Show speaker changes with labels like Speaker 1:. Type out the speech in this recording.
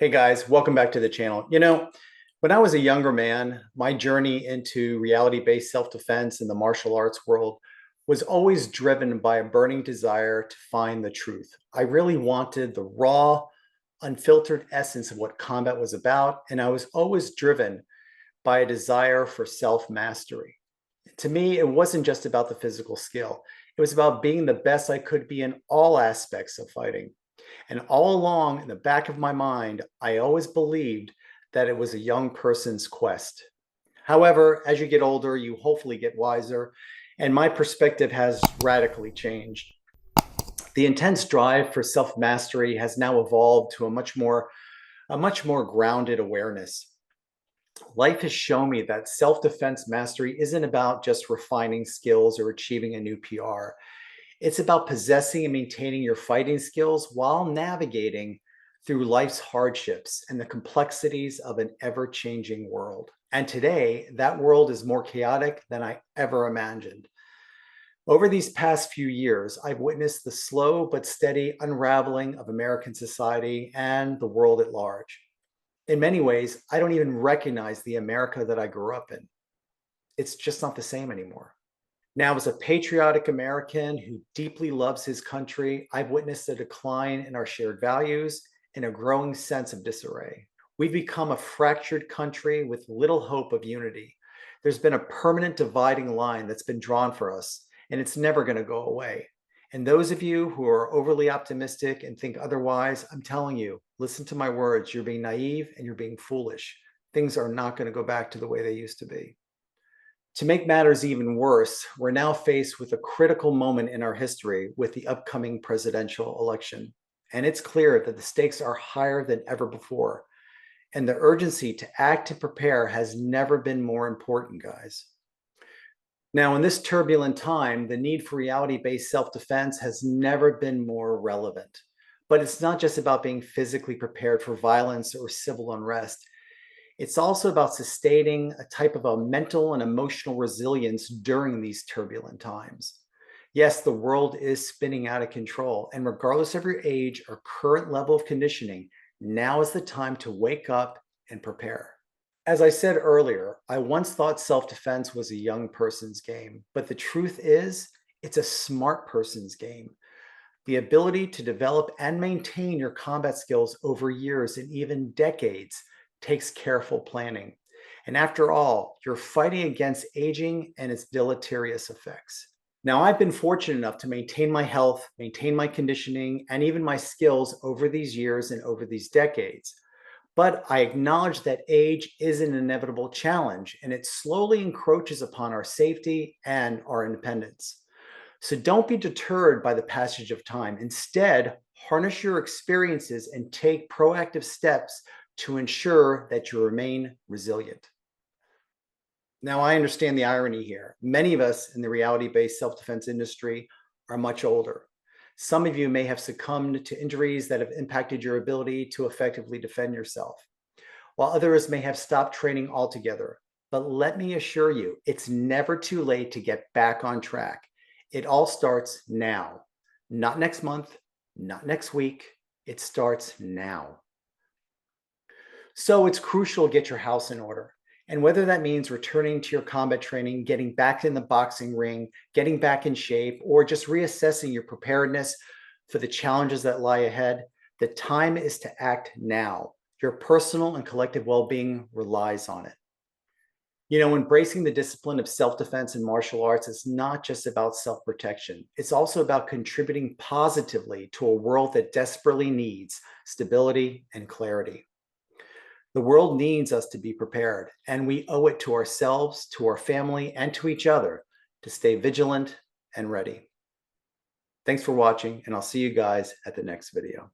Speaker 1: Hey guys, welcome back to the channel. When I was a younger man, my journey into reality-based self-defense in the martial arts world was always driven by a burning desire to find the truth. I really wanted the raw, unfiltered essence of what combat was about, and I was always driven by a desire for self-mastery. To me, it wasn't just about the physical skill. It was about being the best I could be in all aspects of fighting. And all along in the back of my mind, I always believed that it was a young person's quest. However, as you get older, you hopefully get wiser, and my perspective has radically changed. The intense drive for self-mastery has now evolved to a much more grounded awareness. Life has shown me that self-defense mastery isn't about just refining skills or achieving a new PR. It's about possessing and maintaining your fighting skills while navigating through life's hardships and the complexities of an ever-changing world. And today, that world is more chaotic than I ever imagined. Over these past few years, I've witnessed the slow but steady unraveling of American society and the world at large. In many ways, I don't even recognize the America that I grew up in. It's just not the same anymore. Now, as a patriotic American who deeply loves his country, I've witnessed a decline in our shared values and a growing sense of disarray. We've become a fractured country with little hope of unity. There's been a permanent dividing line that's been drawn for us, and it's never going to go away. And those of you who are overly optimistic and think otherwise, I'm telling you, listen to my words. You're being naive and you're being foolish. Things are not going to go back to the way they used to be. To make matters even worse, we're now faced with a critical moment in our history with the upcoming presidential election. And it's clear that the stakes are higher than ever before. And the urgency to act and prepare has never been more important, guys. Now, in this turbulent time, the need for reality-based self-defense has never been more relevant. But it's not just about being physically prepared for violence or civil unrest. It's also about sustaining a type of a mental and emotional resilience during these turbulent times. Yes, the world is spinning out of control, and regardless of your age or current level of conditioning, now is the time to wake up and prepare. As I said earlier, I once thought self-defense was a young person's game, but the truth is, it's a smart person's game. The ability to develop and maintain your combat skills over years and even decades takes careful planning. And after all, you're fighting against aging and its deleterious effects. Now, I've been fortunate enough to maintain my health, maintain my conditioning, and even my skills over these years and over these decades. But I acknowledge that age is an inevitable challenge, and it slowly encroaches upon our safety and our independence. So don't be deterred by the passage of time. Instead, harness your experiences and take proactive steps to ensure that you remain resilient. Now, I understand the irony here. Many of us in the reality-based self-defense industry are much older. Some of you may have succumbed to injuries that have impacted your ability to effectively defend yourself, while others may have stopped training altogether. But let me assure you, it's never too late to get back on track. It all starts now, not next month, not next week. It starts now. So it's crucial to get your house in order. And whether that means returning to your combat training, getting back in the boxing ring, getting back in shape, or just reassessing your preparedness for the challenges that lie ahead, the time is to act now. Your personal and collective well-being relies on it. Embracing the discipline of self-defense and martial arts is not just about self-protection. It's also about contributing positively to a world that desperately needs stability and clarity. The world needs us to be prepared, and we owe it to ourselves, to our family, and to each other to stay vigilant and ready. Thanks for watching, and I'll see you guys at the next video.